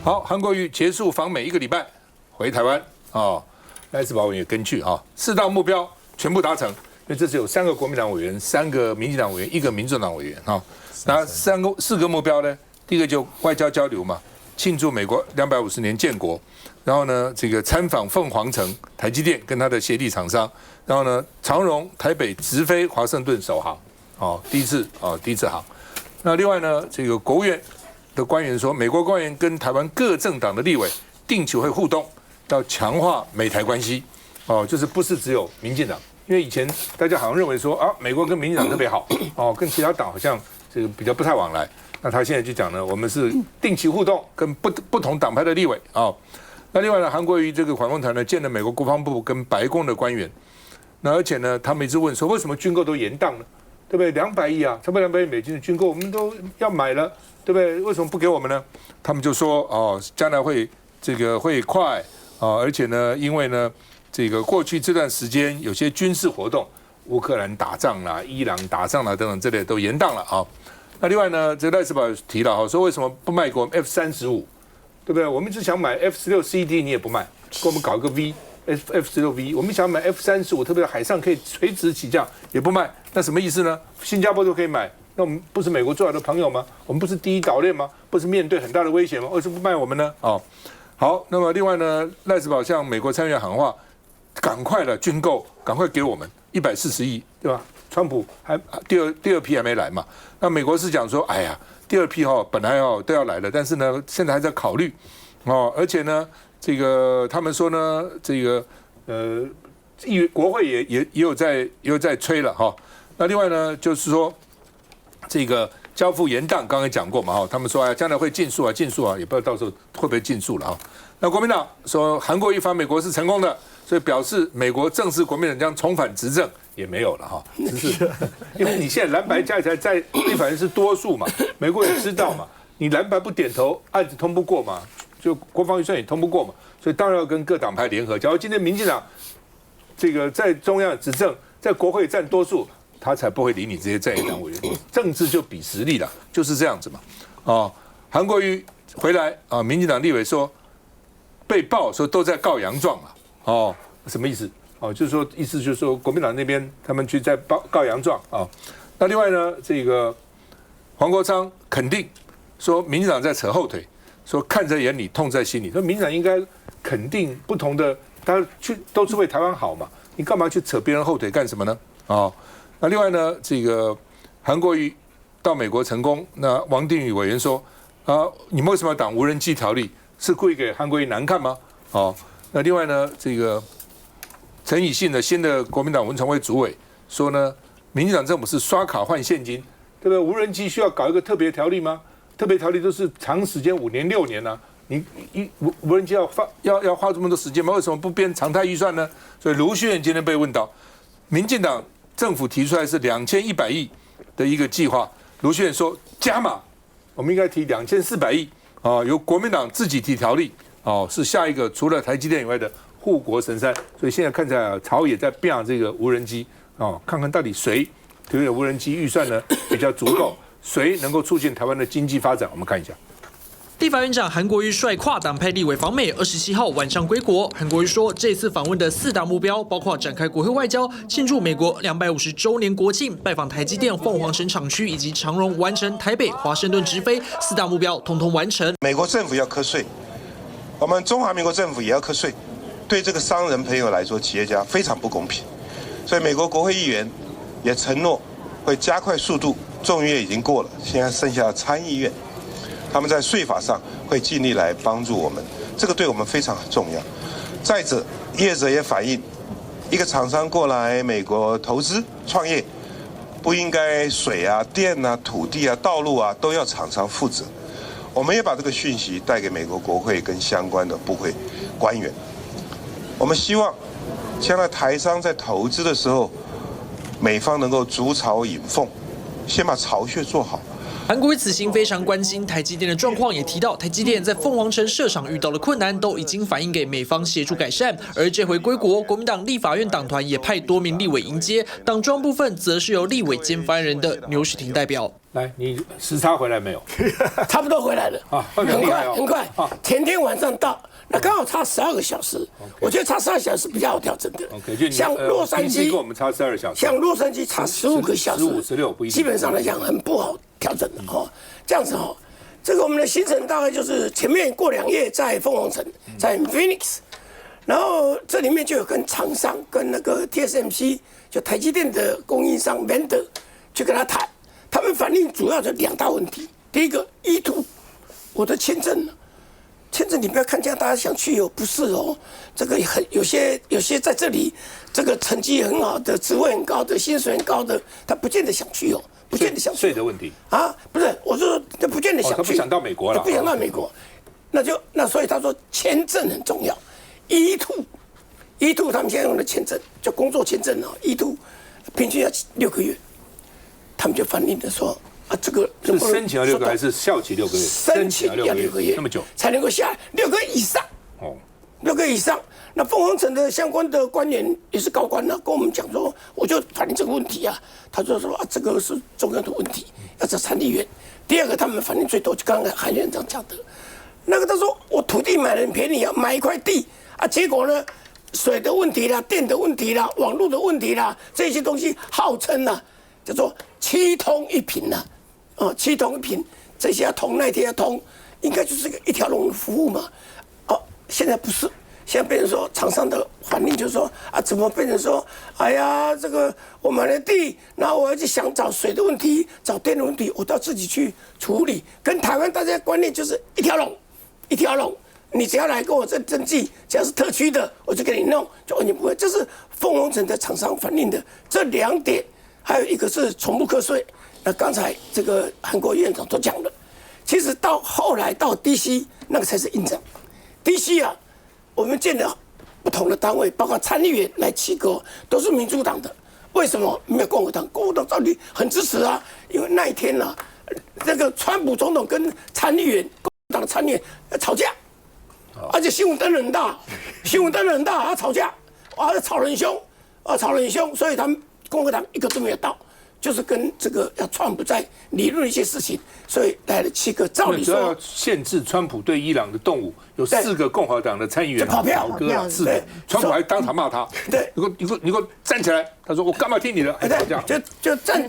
好，韓國瑜結束訪美1個禮拜，回台灣賴士葆委員也跟去4大目標全部達成，因為這次有3個國民黨委員、3個民進黨委員、1個民眾黨委員那4個目標呢？第一個就外交交流嘛，慶祝美國250年建國，然後呢，這個參訪鳳凰城、台積電跟他的協力廠商，然後呢，長榮台北直飛華盛頓首航，第一次航。那另外呢，這個國務院的官員說，美國官員跟台灣各政黨的立委定期會互動，要強化美台關係，就是不是只有民進黨，因為以前大家好像認為說美國跟民進黨特別好，跟其他黨好像這個比較不太往來。那他現在就講呢，我們是定期互動，跟不同黨派的立委那另外呢，韓國瑜這個訪問團呢，見了美國國防部跟白宮的官員，那而且呢，他們一直問說，為什麼軍購都延宕呢？對不對？200億啊，差不多200億美金的軍購，我們都要買了，對不對？為什麼不給我們呢？他們就說將來會快而且呢，因為呢，這個過去這段時間有些軍事活動，烏克蘭打仗啦、伊朗打仗啦等等，這類都延宕了那另外呢，這賴士葆提了說為什麼不賣給我們 F-35，對不對？我們一直想買 F-16CD， 你也不賣，給我們搞一個 F-16V， 我們想買 F-35，特別是海上可以垂直起降，也不賣，那什麼意思呢？新加坡都可以買，那我們不是美國最好的朋友嗎？我們不是第一島鏈嗎？不是面對很大的威脅嗎？為什麼不賣我們呢？好，那麼另外呢，賴士葆向美國參議院喊話，趕快的軍購，趕快給我們140億，對吧？川普還第二批還沒來嘛？那美國是講說，哎呀，第二批本來都要來了，但是呢，現在還在考慮而且呢，這個他們說呢，這個國會也有在催了那另外呢，就是說這個交付延宕，剛才講過嘛他們說將來會盡速也不知道到時候會不會盡速了那國民黨說韓國瑜訪美國是成功的，所以表示美國正式國民黨將重返執政。也沒有了只是因為你現在藍白加起來在立法院是多數嘛，美國也知道嘛，你藍白不點頭，案子通不過嘛，就國防預算也通不過嘛，所以當然要跟各黨派聯合。假如今天民進黨這個在中央執政，在國會佔多數，他才不會理你這些在野黨委員。政治就比實力了，就是這樣子嘛。韓國瑜回來民進黨立委說被爆說都在告洋狀什麼意思？就是說，意思就是說，國民黨那邊他們去在告洋狀那另外呢，這個黃國昌肯定說，民進黨在扯後腿，說看在眼裡，痛在心裡。說民進黨應該肯定不同的，他都是為台灣好嘛，你幹嘛去扯別人後腿幹什麼呢？那另外呢，這個韓國瑜到美國成功，那王定宇委員說你們為什麼要擋無人機條例？是故意給韓國瑜難看嗎？那另外呢，這個。陳以信的新的國民黨文傳會主委說呢，民進黨政府是刷卡換現金，對不對？無人機需要搞一個特別條例嗎？特別條例都是長時間5年6年啊，你無人機要花這麼多時間嗎？為什麼不編常態預算呢？所以盧秀燕今天被問到，民進黨政府提出來是2100億的一個計劃，盧秀燕說加碼，我們應該提2400億由國民黨自己提條例是下一個除了台積電以外的護國神山，所以現在看起來朝野在變這個無人機看看到底誰對無人機預算呢比較足夠，誰能夠促進台灣的經濟發展？我們看一下。立法院長韓國瑜率跨黨派立委訪美，27號晚上歸國。韓國瑜說，這次訪問的4大目標包括展開國會外交、慶祝美國250周年國慶、拜訪台積電鳳凰城廠區以及長榮完成台北華盛頓直飛，4大目標統統完成。美國政府要課稅，我們中華民國政府也要課稅。對這個商人朋友來說，企業家非常不公平，所以美國國會議員也承諾會加快速度。眾議院已經過了，現在剩下參議院，他們在稅法上會盡力來幫助我們，這個對我們非常重要。再者，業者也反映，一個廠商過來美國投資創業，不應該水啊、電啊、土地啊、道路啊都要廠商負責。我們也把這個訊息帶給美國國會跟相關的部會官員。我們希望，將來台商在投資的時候，美方能夠築巢引鳳，先把巢穴做好，韓國瑜此行非常關心台積電的狀況，也提到台積電在鳳凰城設廠遇到的困難，都已經反映給美方協助改善。而這回歸國，國民黨立法院黨團也派多名立委迎接，黨中央部分則是由立委兼發言人的牛煦庭代表。來，你時差回來沒有？差不多回來了啊，很快很快。前天晚上到，那剛好差12個小時。我覺得差12小時比較好調整的。像洛杉矶跟我們差12小时，像洛杉矶差15個小時，15、16不一定。基本上來講很不好調整的哦。這樣子哦，這個我們的行程大概就是前面過2夜在鳳凰城，在 Phoenix， 然後這裡面就有跟廠商跟那個 TSMC 就台積電的供應商 vendor 去跟他談。他們反映主要的2大問題，第一個E2，我的簽證你不要看這樣大家想去哦，不是哦，這個有些在這裡這個成績很好的、職位很高的、薪水很高的，他不見得想去哦，不見得想去。稅的問題啊，不是，我說他不見得想去，他不想到美國了，不想到美國，那所以他說簽證很重要，E2 他們現在用的簽證叫工作簽證哦 ，E2 平均要6個月。他們就反映的說啊，這個是申請要6個還是效期6個月？申請要6個月，那麼久才能夠下來，6個月以上。哦，6個月以上。那鳳凰城的相關的官員也是高官呢，跟我們講說，我就反映這個問題啊。他就說啊，這個是重要的問題，要找參議員。第二個，他們反映最多，就剛剛韓院長講的，那個他說我土地買得很便宜啊，買一塊地啊，結果呢，水的問題啦，電的問題啦，網絡的問題啦，這些東西號稱啊，叫做7通1平吶，哦，7通1平，這些要通，那天要通，應該就是一條龍的服務嘛。哦，現在不是，現在變成說廠商的反應就是說啊，怎麼變成說，哎呀，這個我買了地，然後我要去想找水的問題，找電的問題，我都要自己去處理。跟台灣大家觀念就是一條龍，一條龍，你只要來跟我這登記，只要是特區的，我就給你弄，就完全不會。這是鳳凰城的廠商反映的這2點。還有一個是重複課稅，那剛才這個韓國瑜院長都講了，其實到後來到 DC 那個才是硬仗。DC 啊，我們建了不同的單位，包括參議員來7個都是民主黨的，為什麼沒有共和黨？共和黨照理很支持啊，因為那一天呢、啊，這個川普總統跟參議員共和黨的參議員吵架，而且新聞登得很大，啊，吵架，啊，吵得很兇，所以他们。共和黨一個都沒有到，就是跟這個要川普在理論一些事情，所以來了7個。照理說要限制川普對伊朗的動武，有4個共和黨的參議員跑票，川普還當場罵他，對，你給我站起來，他說我幹嘛聽你的？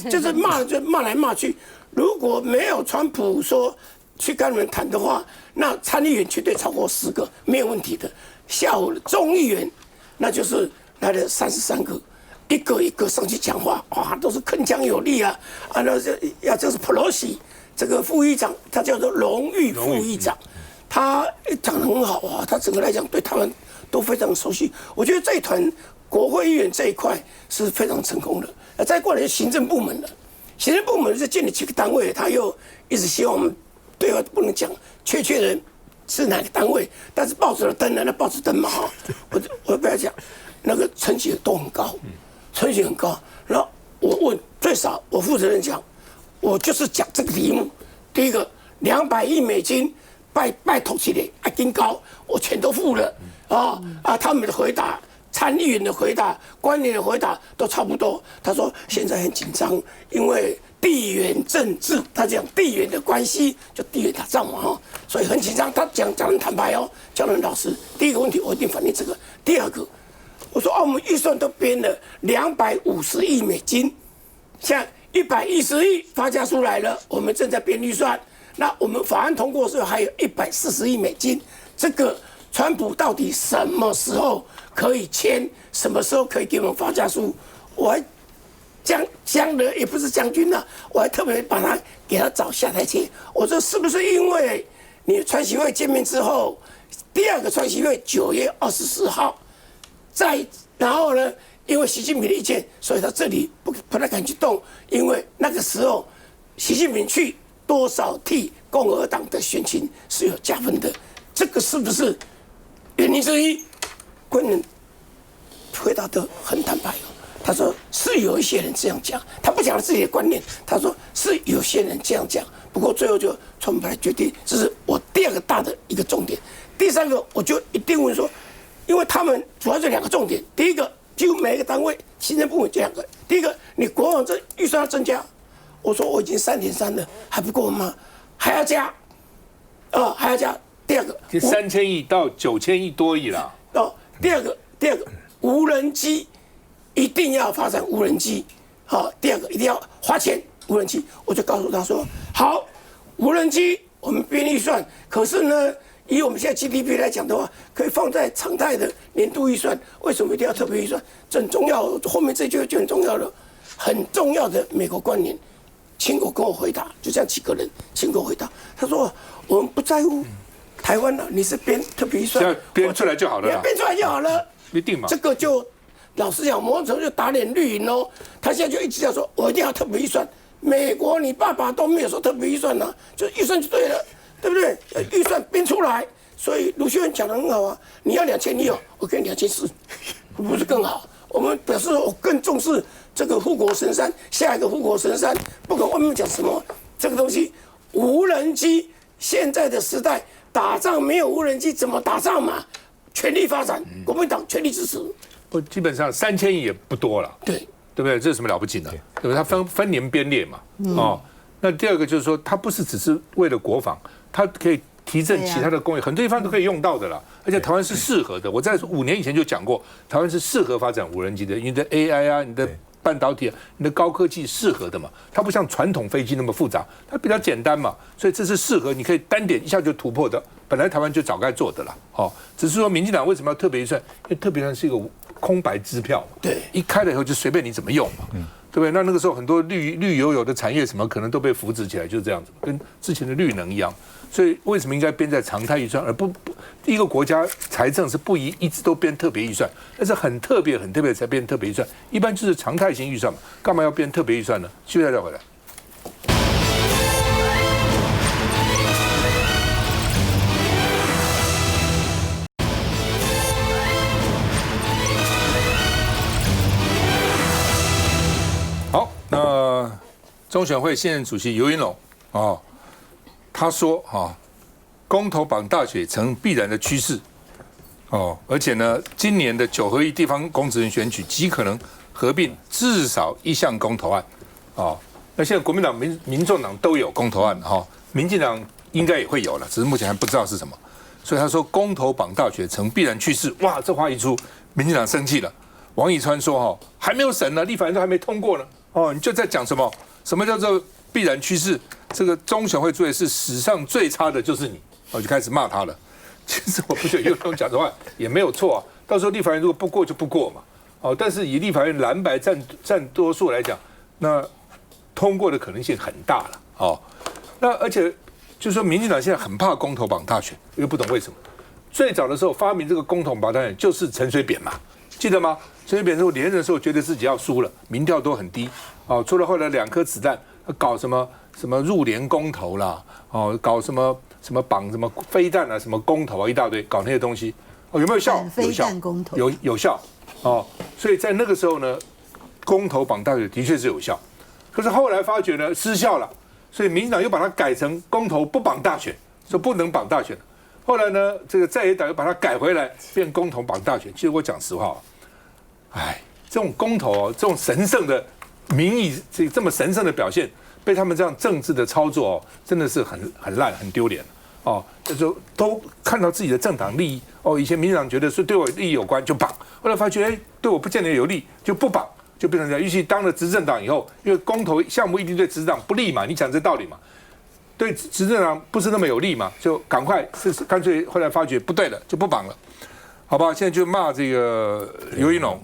就是罵來罵去。如果沒有川普說去跟他們談的話，那參議員絕對超過10個，沒有問題的。下午眾議員那就是來了33個。一個一個上去講話，哇，都是鏗鏘有力啊！啊，那這是 Pelosi 這個副議長，他叫做榮譽副議長，他講得很好啊，他整個來講對台灣都非常熟悉。我覺得這一團國會議員這一塊是非常成功的。再過來就行政部門了，行政部門是建了幾個單位，他又一直希望我們對外不能講確人是哪個單位，但是報紙的登了，那報紙登嘛哈，我不要講，那個成績都很高。成績很高，然後我問最少我負責任講，我就是講這個題目。第一個200億美金拜托起來啊，更高，我全都付了啊！他們的回答，參議員的回答，官員的回答都差不多。他說現在很緊張，因為地緣政治，他講地緣的關係，就地緣打仗嘛哈，所以很緊張。他講得很坦白哦，講得很老實。第一個問題我一定反映這個，第二個。我說我們預算都編了250億美金，像110億發價出來了，我們正在編預算。那我們法案通過的時候還有140億美金，這個川普到底什麼時候可以簽？什麼時候可以給我們發價書？我還講的也不是將軍啊，我還特別把他給他找下台階。我說是不是因為你川習會見面之後，第2個川習會9月24號？然後呢，因為習近平的意見，所以他這裡不太敢去動，因為那個時候習近平去多少替共和黨的選情是有加分的，這個是不是原因之一？官員回答得很坦白哦，他說是有一些人這樣講，他不講他自己的觀念，他說是有些人這樣講。不過最後就川普來決定，這是我第二個大的一個重點。第三個我就一定問說，因為他們主要是2個重點，第一個幾乎每一個單位行政部門這2個，第一個你國防這預算要增加，我說我已經3.3了，還不夠嗎？還要加，還要加。第二個，3000億到9000億多億啦。第二個無人機一定要發展無人機，好，第二個一定要花錢無人機，我就告訴他說，好，無人機我們編預算，可是呢，以我們現在 GDP 來講的話，可以放在常態的年度預算，為什麼一定要特別預算？這很重要，後面這句就很重要了，很重要的美國官員親口跟我回答，就這樣幾個人親口回答，他說我們不在乎台灣了，你是編特別預算，編出來就好了，編出來就好了，一定嘛，這個就。老實講，某種程度就打臉綠營哦。他現在就一直要說，我一定要特別預算。美國你爸爸都沒有說特別預算呢，就預算就對了，對不對？預算編出來，所以盧秀燕講得很好啊。你要2600，我給你2400，不是更好？我們表示我更重視這個護國神山，下一個護國神山，不管外面講什麼，這個東西無人機，現在的時代打仗沒有無人機怎麼打仗嘛？全力發展，國民黨全力支持。基本上3000億也不多了，對不對？這有什麼了不起的？對不对？它分年編列嘛，那第二個就是說，它不是只是為了國防，它可以提振其他的工業，很多地方都可以用到的啦。而且台灣是適合的，我在5年以前就講過，台灣是適合發展無人機的，你的 AI 啊，你的半導體啊，你的高科技適合的嘛。它不像傳統飛機那麼複雜，它比較簡單嘛，所以這是適合你可以單點一下就突破的。本來台灣就早該做的了，只是說民進黨為什麼要特別預算？因為特別預算是一個空白支票嘛，對，一開了以後就隨便你怎麼用嘛，對不對？那個時候很多綠油油的產業什麼可能都被扶植起來，就是這樣子，跟之前的綠能一樣。所以為什麼應該編在常態預算，而不一個國家財政是不一直都編特別預算，但是很特別才編特別預算，一般就是常態型預算嘛，幹嘛要編特別預算呢？休息再回來。好，那中選會現任主席游盈隆他說公投綁大選成必然的趨勢而且呢，今年的9合1地方公職人選舉極可能合併至少1項公投案那現在國民黨、民眾黨都有公投案民進黨應該也會有了，只是目前還不知道是什麼。所以他說公投綁大選成必然趨勢，哇，這話一出，民進黨生氣了。王以川說還沒有審呢，立法院都還沒通過呢。你就在講什麼？什麼叫做必然趨勢？這個中選會作業是史上最差的，就是你。我就開始罵他了。其實我不覺得游盈隆講的話也沒有錯啊。到時候立法院如果不過就不過嘛。但是以立法院藍白佔多數來講，那通過的可能性很大了。那而且就是說，民進黨現在很怕公投綁大選，又不懂為什麼。最早的時候發明這個公投綁大選就是陳水扁嘛，記得嗎？陳水扁說連任的時候覺得自己要輸了，民調都很低，除了後來2顆子彈，搞什麼入聯公投啦，搞什麼綁什麼飛彈啊，什麼公投啊，一大堆，搞那些東西，有沒有效？有效，有效，所以在那個時候呢，公投綁大選的確是有效，可是後來發覺呢失效了，所以民進黨又把它改成公投不綁大選，說不能綁大選。後來呢，這個在野黨又把它改回來，變公投綁大選。其實我講實話，這種公投這種神聖的民意，這麼神聖的表現，被他們這樣政治的操作真的是很爛、很丟臉就是都看到自己的政黨利益以前民進黨覺得是對我利益有關就綁，後來發覺對我不見得有利就不綁，就變成這樣。尤其當了執政黨以後，因為公投項目一定對執政黨不利嘛，你講這道理嘛。對執政黨不是那麼有利嘛，就趕快乾脆後來發覺不對了，就不綁了，好吧？現在就罵這個游盈隆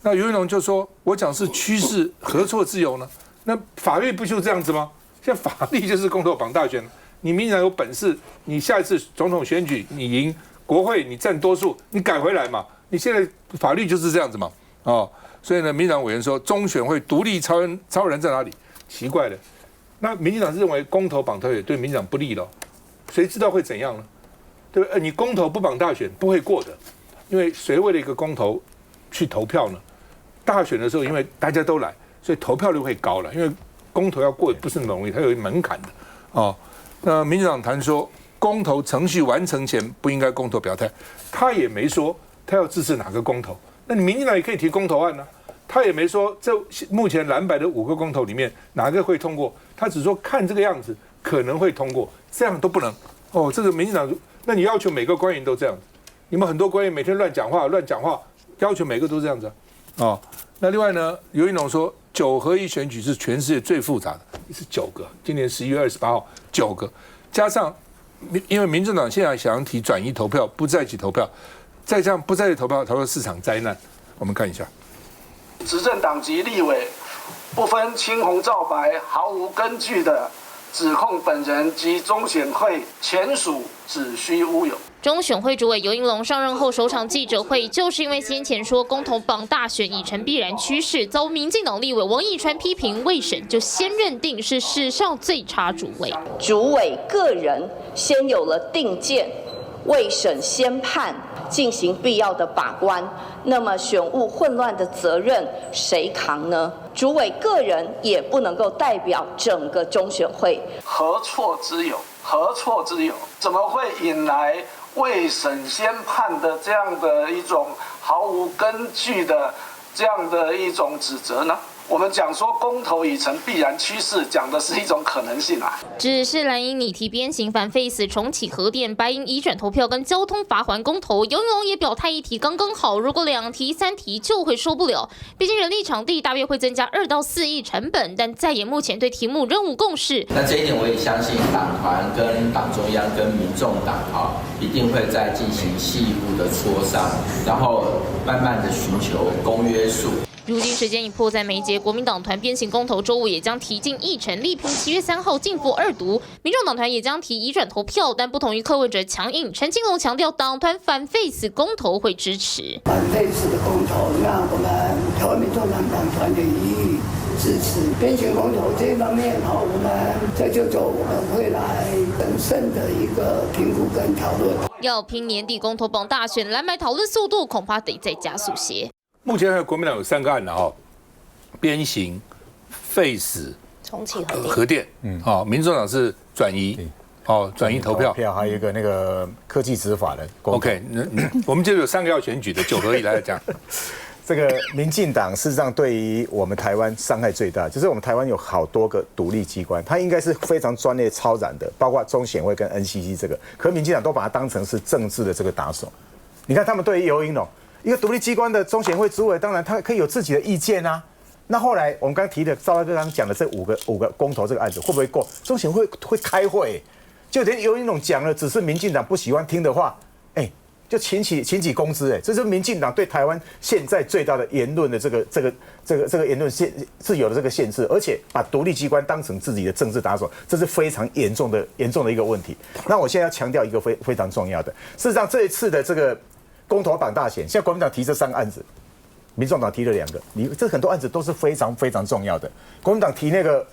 那游盈隆就說：“我講是趨勢，何錯之有呢？那法律不就這樣子嗎？現在法律就是公投綁大選，你民進黨有本事，你下一次總統選舉你贏，國會你佔多數，你改回來嘛。你現在法律就是這樣子嘛，所以呢，民進黨委員說中選會獨立超人在哪裡？奇怪的。”那民進黨是認為公投綁大選對民進黨不利了，誰知道會怎樣呢？對不對？你公投不綁大選不會過的，因為誰為了一個公投去投票呢？大選的時候，因為大家都來，所以投票率會高了。因為公投要過也不是那麼容易，它有門檻的哦。那民進黨談說，公投程序完成前不應該公投表態，他也沒說他要支持哪個公投。那你民進黨也可以提公投案啊，他也沒說這目前藍白的5個公投裡面哪個會通過，他只說看這個樣子可能會通過，這樣都不能哦。這個民進黨，那你要求每個官員都這樣子，你們很多官員每天亂講話，要求每個都這樣子啊。哦，那另外呢，游盈隆說9合1選舉是全世界最複雜的，是9個，今年11月28號9個，加上因為民進黨現在想要提轉移投票，不在一起投票，再加上不在一起投票，他說是場災難。我們看一下，執政黨籍立委不分青紅皂白，毫無根據的指控本人及中選會前屬子虛烏有。中選會主委游盈隆上任後首場記者會，就是因為先前說公投綁大選已成必然趨勢，遭民進黨立委王義川批評，未審就先認定是史上最差主委。主委個人先有了定見，未審先判，進行必要的把關，那麼選務混亂的責任誰扛呢？主委個人也不能夠代表整個中選會，何錯之有？何錯之有？怎麼會引來未審先判的這樣的一種毫無根據的這樣的一種指責呢？我們講說公投已成必然趨勢，講的是一種可能性啊。只是藍營擬提鞭刑反廢死重啟核電，白營移轉投票跟交通罰鍰公投，游盈隆也表態一題剛剛好，如果2題3題就會受不了。畢竟人力場地大約會增加2到4億成本，但在野目前對題目仍無共識。那這一點我也相信黨團跟黨中央跟民眾黨一定會再進行進一步的磋商，然後慢慢的尋求公約數。如今時間已迫在眉睫，國民黨團鞭刑公投週五也將提進議程，力拼7月3號逕付2讀。民眾黨團也將提移轉投票，但不同於柯文哲強硬，陳金龍強調黨團反廢死公投會支持。反廢死的公投，讓我們台灣民眾黨黨團的予以支持。鞭刑公投這一方面，我們在就走我們會來審慎的一個評估跟討論。要拼年底公投綁大選，藍白討論速度恐怕得再加速些。目前還有國民黨有3個案的哈，鞭刑、廢死、重啟核電，民眾黨是轉移，轉移投票，還有一個那個科技執法的。OK， 我們就有3個要選舉的9合1來講。這個民進黨事實上對於我們台灣傷害最大，就是我們台灣有好多個獨立機關，它應該是非常專業超然的，包括中選會跟 NCC 這個，可民進黨都把它當成是政治的這個打手。你看他們對於游盈隆，一個獨立機關的中選會主委，當然他可以有自己的意見啊。那後來我們剛提的趙大哥剛講的這五個公投這個案子會不會過？中選會開會，就連游盈隆講了，只是民進黨不喜歡聽的話，就請起公資，這是民進黨對台灣現在最大的言論的這個言論自由的這個限制，而且把獨立機關當成自己的政治打手，這是非常嚴重的一個問題。那我現在要強調一個非常重要的，事實上這一次的這個公投綁大選，現在國民黨提這3個案子，民眾黨提了2個，這很多案子都是非常非常重要的。國民黨提那個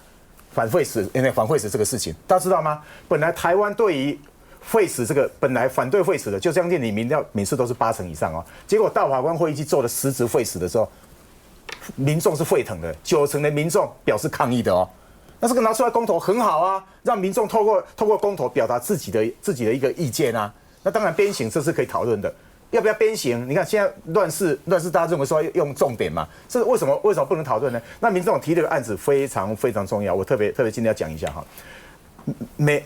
反廢死這個事情，大家知道嗎？本來台灣對於廢死這個本來反對廢死的，就將近你民調每次都是80%以上哦。結果大法官會議去做了實質廢死的時候，民眾是沸騰的，90%的民眾表示抗議的哦。那這個拿出來公投很好啊，讓民眾透過公投表達自己的一個意見啊。那當然鞭刑這是可以討論的，要不要鞭刑？你看現在亂世大家認為說要用重點嘛，這為什麼不能討論呢？那民眾提這個案子非常非常重要，我特別今天要講一下哈。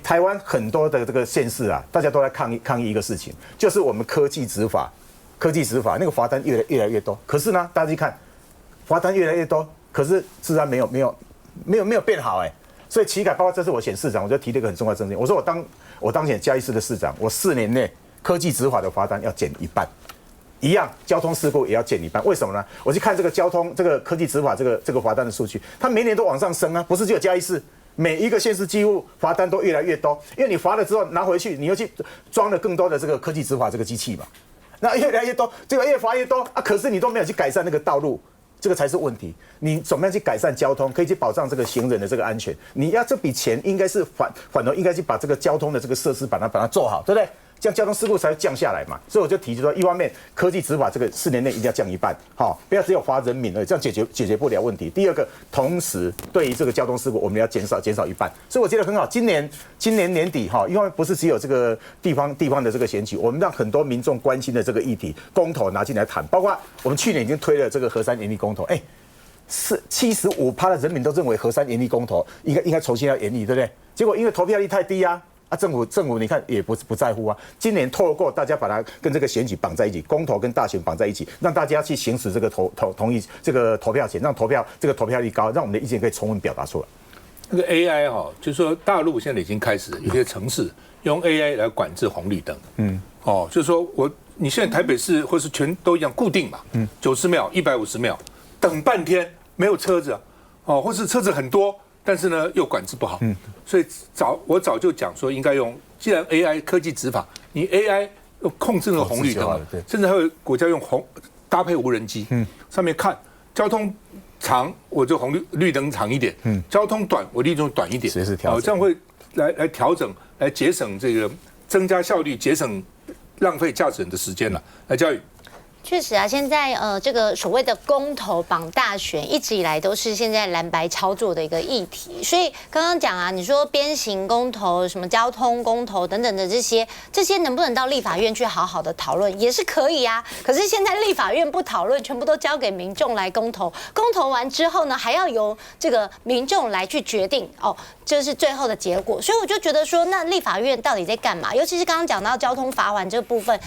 台灣很多的這個縣市啊，大家都在抗議一個事情，就是我們科技執法那個罰單越來越多。可是呢，大家去看罰單越來越多，可是治安沒有變好所以期改包括這次我選市長，我就提了一個很重要的政見，我說我當選嘉義市的市長，我4年內科技執法的罰單要減1半，一樣交通事故也要減1半。為什麼呢？我去看這個交通這個科技執法這個罰單的數據，它每年都往上升啊，不是只有嘉義市。每一個縣市幾乎罰單都越來越多，因為你罰了之後拿回去，你又去裝了更多的這個科技執法這個機器嘛，那越來越多，這個越罰越多啊！可是你都沒有去改善那個道路，這個才是問題。你怎麼樣去改善交通，可以去保障這個行人的這個安全？你要這筆錢應該是反而應該去把這個交通的這個設施把它做好，對不對？這樣交通事故才會降下來嘛。所以我就提出說，一方面科技執法這個4年內一定要降一半，好，不要只有罰人民而已，這樣解決不了問題。第二個，同時對於這個交通事故，我們要減少一半。所以我覺得很好。今年年底哈，因為不是只有這個地方的這個選舉，我們讓很多民众關心的這個議題公投拿進來談，包括我們去年已經推了這個核三嚴厲公投，是75%的人民都認為核三嚴厲公投應該重新要嚴厲，對不對？結果因為投票率太低啊，政府你看也不在乎啊。今年透過大家把它跟這個選舉綁在一起，公投跟大選綁在一起，讓大家去行使這個同意這個投票權，讓投票率高，讓我們的意見可以充分表達出來。那個 AI 哈，就是說大陸现在已經開始有些城市用 AI 來管制紅綠燈，就是說你現在台北市或是全都一樣固定嘛，90秒、150秒，等半天沒有車子或是車子很多，但是呢又管制不好，所以我早就講說應該用，既然 AI 科技執法，你 AI 控制那個紅綠燈，甚至還有國家用搭配無人機，上面看交通長，我就紅綠燈長一點，交通短，我綠燈短一點，這樣會來調整，來節省這個增加效率，節省浪費駕駛人的時間了。來，嘉宇。確實啊，現在這個所謂的公投綁大選，一直以來都是現在藍白操作的一個議題。所以剛剛講啊，你說鞭刑公投、什麼交通公投等等的這些能不能到立法院去好好的討論，也是可以啊。可是現在立法院不討論，全部都交給民眾來公投，公投完之後呢，還要由這個民眾來去決定這是最後的結果。所以我就覺得說，那立法院到底在幹嘛？尤其是剛剛講到交通罰鍰這部分，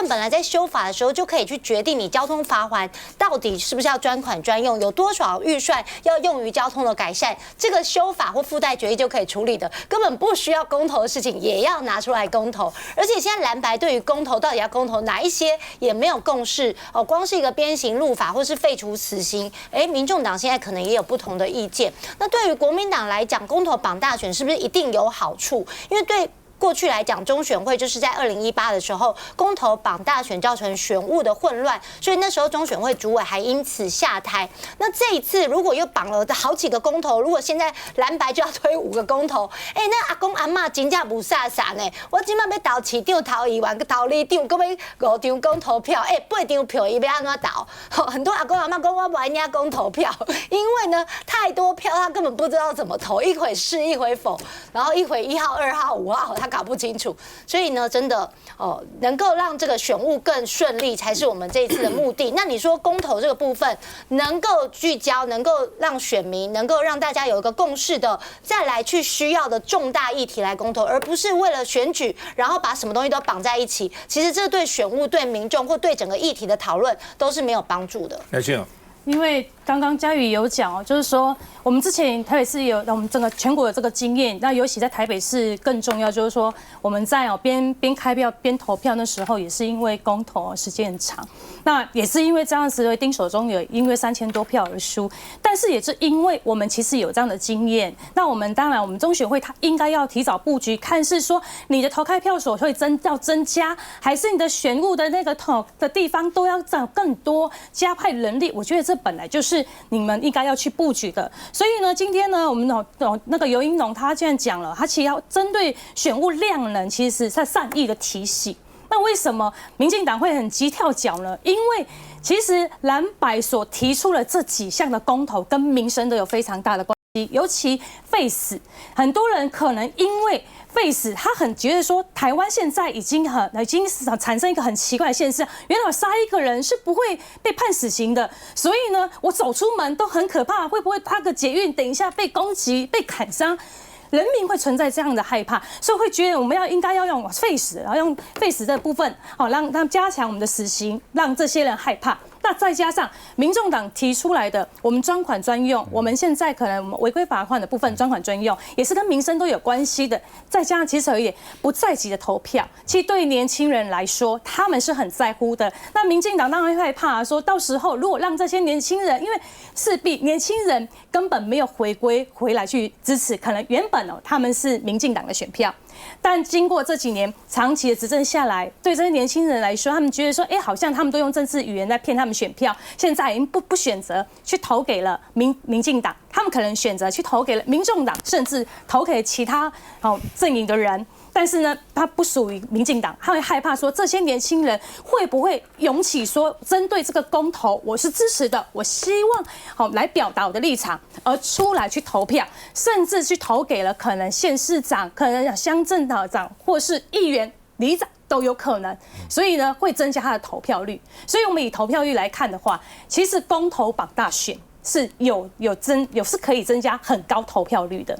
本來在修法的時候就可以去決定你交通罰鍰到底是不是要專款專用，有多少預算要用於交通的改善，這個修法或附帶決議就可以處理的，根本不需要公投的事情也要拿出來公投。而且現在藍白對於公投到底要公投哪一些也沒有共識光是一個鞭刑入法或是廢除死刑，民眾黨現在可能也有不同的意見。那對於國民黨來講，公投綁大選是不是一定有好處？因為對過去來講，中選會就是在2018的時候，公投綁大選造成選務的混亂，所以那時候中選會主委還因此下台。那這一次如果又綁了好幾個公投，如果現在藍白就要推5個公投，那阿公阿嬤真正不傻傻呢？我今麥要投市長、投議員、投里長，擱要5張公投票，8張票伊要安怎投？很多阿公阿嬤說我不愛領公投票，因為呢太多票，他根本不知道怎麼投，一會是一會否，然後一會1號、2號、5號他搞不清楚，所以呢，真的能夠讓這個選務更順利，才是我們這一次的目的。那你說公投這個部分能夠聚焦，能夠讓選民，能夠讓大家有一個共識的，再來去需要的重大議題來公投，而不是為了選舉，然後把什麼東西都綁在一起。其實這對選務、對民眾或對整個議題的討論都是沒有幫助的。來，請。因為剛剛嘉宇有講就是說我們之前台北市有我們整個全國有這個經驗，那尤其在台北市更重要，就是說我們在邊開票邊投票那時候，也是因為公投時間很長，那也是因為這樣子，丁守中有因為3000多票而輸，但是也是因為我們其實有這樣的經驗，那我們當然我們中選會它應該要提早布局，看是說你的投開票所會要增加，還是你的選務的那個投的地方都要找更多加派人力，我覺得這本來就是你們應該要去布局的。所以呢，今天呢，我们那個游盈隆他既然講了，他其實要針對選務量能，其實是在善意的提醒。那為什麼民進黨會很急跳腳呢？因為其實藍白所提出的這幾項的公投跟民生都有非常大的關係，尤其廢死，很多人可能因為廢死，他很覺得說台灣現在已經產生一個很奇怪的現象，原來我殺一個人是不會被判死刑的，所以呢，我走出門都很可怕，會不會搭個捷運等一下被攻擊、被砍傷？人民會存在這樣的害怕，所以會覺得我們應該要用廢死，然後用廢死這部分，讓加強我們的死刑，讓這些人害怕。那再加上民眾黨提出來的，我們專款專用，我們現在可能違規罰款的部分專款專用，也是跟民生都有關係的。再加上其實也不在籍的投票，其實對年輕人來說，他們是很在乎的。那民進黨當然會害怕說，到時候如果讓這些年輕人，因為勢必年輕人根本沒有回歸回來去支持，可能原本他們是民進黨的選票。但經過這幾年長期的執政下來，對這些年輕人來說，他們覺得說，好像他們都用政治語言在騙他們選票，現在已經不選擇去投給了民進黨。他們可能選擇去投給了民眾黨，甚至投給其他陣營的人。但是呢，他不屬於民進黨，他會害怕說這些年輕人會不會湧起說，針對這個公投我是支持的，我希望來表達我的立場，而出來去投票，甚至去投給了可能縣市長、可能鄉鎮長或是議員、里長都有可能，所以呢會增加他的投票率。所以我們以投票率來看的話，其實公投綁大選是有是可以增加很高投票率的。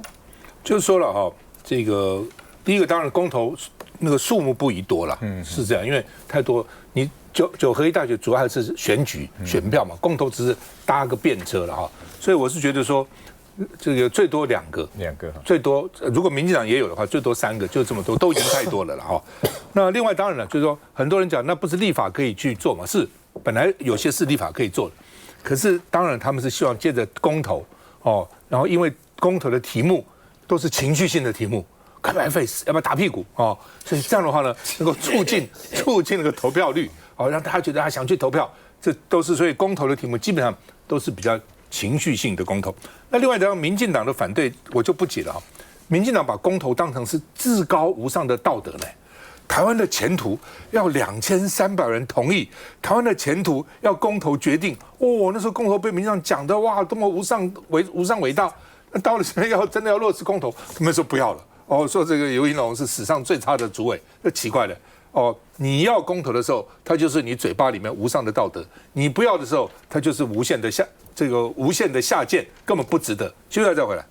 就是說了哈，这个。第一個當然公投那個數目不宜多了，是這樣，因為太多。你九合一大選主要還是選舉選票嘛，公投只是搭個便車了哈。所以我是覺得說，這個最多兩個，最多如果民進黨也有的話，最多3個，就這麼多，都已經太多了哈。那另外當然了，就是說很多人講那不是立法可以去做嘛，是本來有些是立法可以做的，可是當然他們是希望借着公投哦，然後因為公投的題目都是情緒性的題目。開白費要不要打屁股哦？所以這樣的話呢，能夠促進那個投票率哦，讓大家覺得他想去投票，這都是所以公投的題目基本上都是比較情緒性的公投。那另外講民進黨的反對，我就不解了哈。民進黨把公投當成是至高無上的道德呢。台灣的前途要2300人同意，台灣的前途要公投決定。哦，那時候公投被民進黨講的哇，多麼無上偉大。那到了現在真的要落實公投，他們說不要了。哦，說這個游盈隆是史上最差的主委，這奇怪了。哦，你要公投的時候，他就是你嘴巴裡面無上的道德；你不要的時候，他就是無限的下賤，根本不值得。休息再回來。